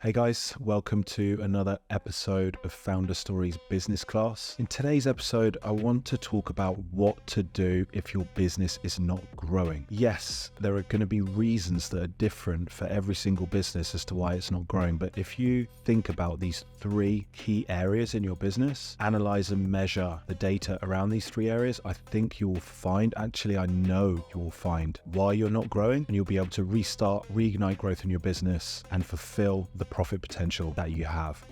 Hey guys, welcome to another episode of Founder Stories Business Class. In today's episode, I want to talk about what to do if your business is not growing. Yes, there are going to be reasons that are different for every single business as to why it's not growing. But if you think about these three key areas in your business, analyze and measure the data around these three areas, I think you will find, actually I know you will find why you're not growing, and you'll be able to reignite growth in your business and fulfill the profit potential that you have.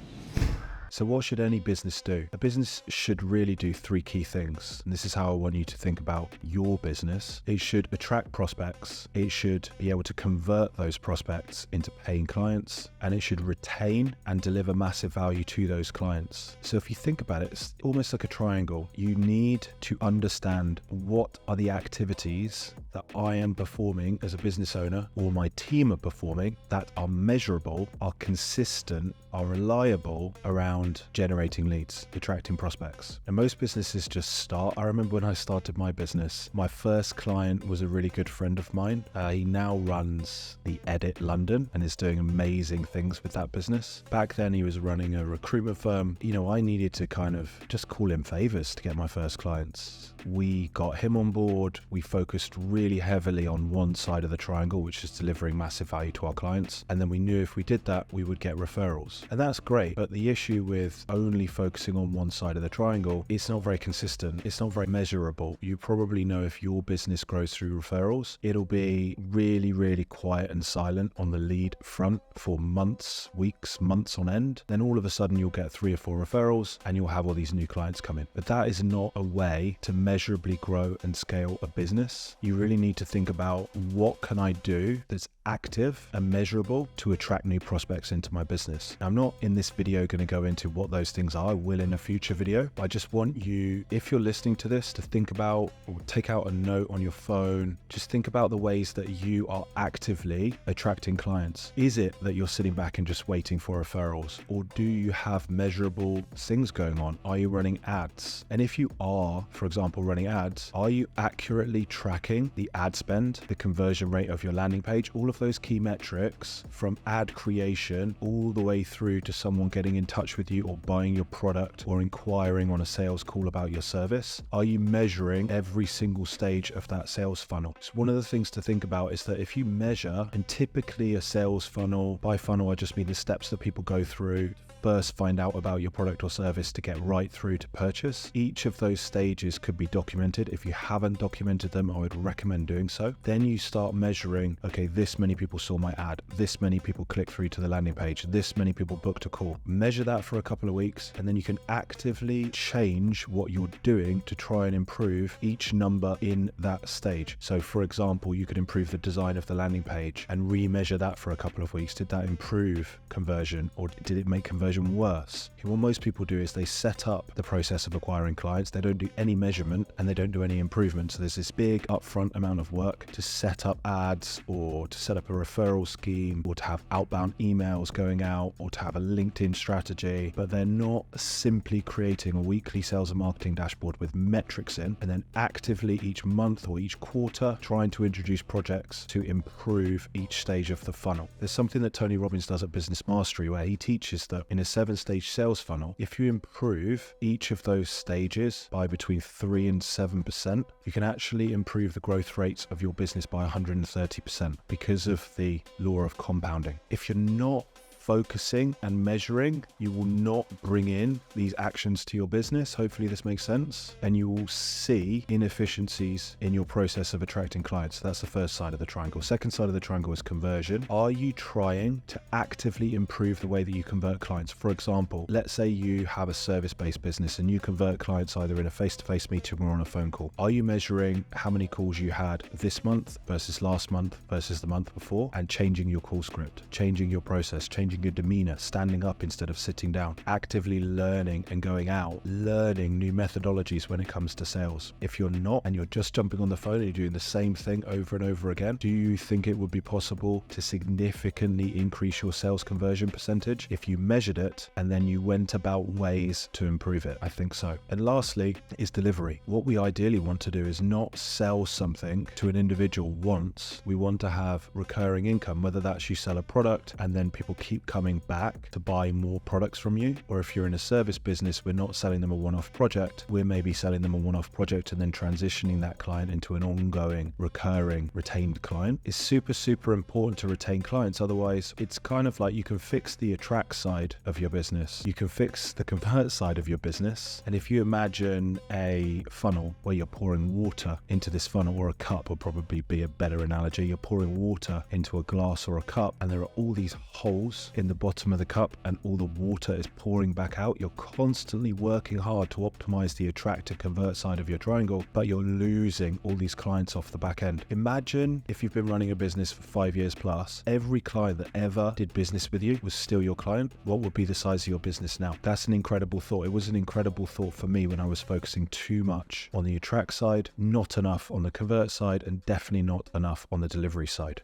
So what should any business do? A business should really do three key things. And this is how I want you to think about your business. It should attract prospects. It should be able to convert those prospects into paying clients. And it should retain and deliver massive value to those clients. So if you think about it, it's almost like a triangle. You need to understand what are the activities that I am performing as a business owner or my team are performing that are measurable, are consistent, are reliable around generating leads, attracting prospects. And most businesses just start. I remember when I started my business, my first client was a really good friend of mine. He now runs the Edit London and is doing amazing things with that business. Back then he was running a recruitment firm. I needed to kind of just call in favors to get my first clients. We got him on board. We focused really heavily on one side of the triangle, which is delivering massive value to our clients. And then we knew if we did that, we would get referrals. And that's great. But the issue with only focusing on one side of the triangle, it's not very consistent. It's not very measurable. You probably know if your business grows through referrals, it'll be really, really quiet and silent on the lead front for months, weeks, months on end. Then all of a sudden you'll get 3 or 4 referrals and you'll have all these new clients come in. But that is not a way to measurably grow and scale a business. You really need to think about, what can I do that's active and measurable to attract new prospects into my business? I'm not in this video going to go into what those things are. I will in a future video. I just want you, if you're listening to this, to think about, or take out a note on your phone. Just think about the ways that you are actively attracting clients. Is it that you're sitting back and just waiting for referrals? Or do you have measurable things going on? Are you running ads? And if you are, for example, running ads, are you accurately tracking the ad spend, the conversion rate of your landing page, all of those key metrics from ad creation all the way through to someone getting in touch with you or buying your product or inquiring on a sales call about your service? Are you measuring every single stage of that sales funnel? So one of the things to think about is that if you measure, and typically a sales funnel, by funnel I just mean the steps that people go through, first find out about your product or service to get right through to purchase. Each of those stages could be documented. If you haven't documented them, I would recommend doing so. Then you start measuring, okay, this many people saw my ad, this many people clicked through to the landing page, this many people booked a call. Measure that for a couple of weeks, and then you can actively change what you're doing to try and improve each number in that stage. So for example, you could improve the design of the landing page and re-measure that for a couple of weeks. Did that improve conversion, or did it make conversion worse? What most people do is they set up the process of acquiring clients. They don't do any measurement and they don't do any improvement. So there's this big upfront amount of work to set up ads, or to set up a referral scheme, or to have outbound emails going out, or to have a LinkedIn strategy. But they're not simply creating a weekly sales and marketing dashboard with metrics in and then actively each month or each quarter trying to introduce projects to improve each stage of the funnel. There's something that Tony Robbins does at Business Mastery where he teaches that in a 7-stage sales funnel, if you improve each of those stages by between 3 and 7%, you can actually improve the growth rates of your business by 130% because of the law of compounding. If you're not focusing and measuring, you will not bring in these actions to your business. Hopefully this makes sense. And you will see inefficiencies in your process of attracting clients. That's the first side of the triangle. Second side of the triangle is conversion. Are you trying to actively improve the way that you convert clients? For example, let's say you have a service-based business and you convert clients either in a face-to-face meeting or on a phone call. Are you measuring how many calls you had this month versus last month versus the month before, and changing your call script, changing your process, changing your demeanor, standing up instead of sitting down, actively learning and going out, learning new methodologies when it comes to sales? If you're not, and you're just jumping on the phone and you're doing the same thing over and over again, do you think it would be possible to significantly increase your sales conversion percentage if you measured it and then you went about ways to improve it? I think so. And lastly is delivery. What we ideally want to do is not sell something to an individual once. We want to have recurring income, whether that's you sell a product and then people keep keep coming back to buy more products from you. Or if you're in a service business, we're not selling them a one-off project. We're maybe selling them a one-off project and then transitioning that client into an ongoing, recurring, retained client. It's super, super important to retain clients. Otherwise, it's kind of like you can fix the attract side of your business. You can fix the convert side of your business. And if you imagine a funnel where you're pouring water into this funnel, or a cup would probably be a better analogy. You're pouring water into a glass or a cup, and there are all these holes in the bottom of the cup, and all the water is pouring back out. You're constantly working hard to optimize the attract to convert side of your triangle, but you're losing all these clients off the back end. Imagine if you've been running a business for 5 years plus, every client that ever did business with you was still your client. What would be the size of your business now? That's an incredible thought. It was an incredible thought for me when I was focusing too much on the attract side, not enough on the convert side, and definitely not enough on the delivery side.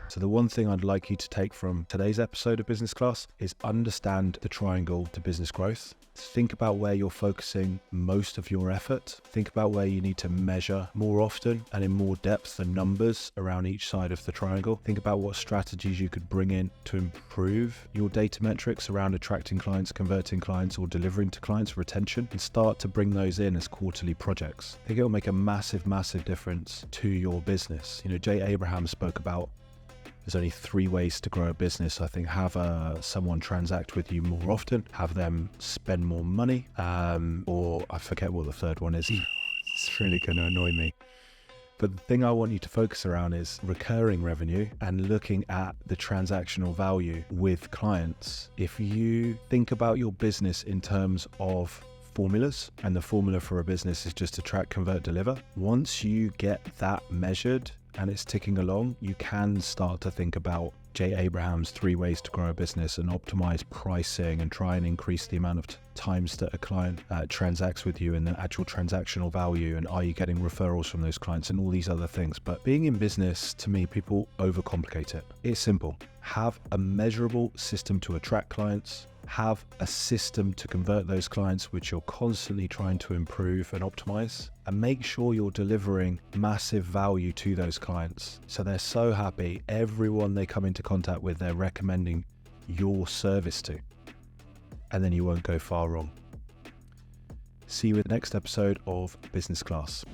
So the one thing I'd like you to take from today's episode of Business Class is understand the triangle to business growth. Think about where you're focusing most of your effort. Think about where you need to measure more often and in more depth the numbers around each side of the triangle. Think about what strategies you could bring in to improve your data metrics around attracting clients, converting clients, or delivering to clients, retention, and start to bring those in as quarterly projects. I think it'll make a massive, massive difference to your business. Jay Abraham spoke about there's only 3 ways to grow a business. I think have someone transact with you more often, have them spend more money, or I forget what the third one is. It's really going to annoy me. But the thing I want you to focus around is recurring revenue and looking at the transactional value with clients. If you think about your business in terms of formulas, and the formula for a business is just attract, convert, deliver. Once you get that measured and it's ticking along, you can start to think about Jay Abraham's 3 ways to grow a business and optimize pricing and try and increase the amount of times that a client transacts with you and the actual transactional value, and are you getting referrals from those clients and all these other things. But being in business, to me, people overcomplicate it. It's simple. Have a measurable system to attract clients. Have a system to convert those clients, which you're constantly trying to improve and optimize, and make sure you're delivering massive value to those clients. So they're so happy. Everyone they come into contact with, they're recommending your service to, and then you won't go far wrong. See you in the next episode of Business Class.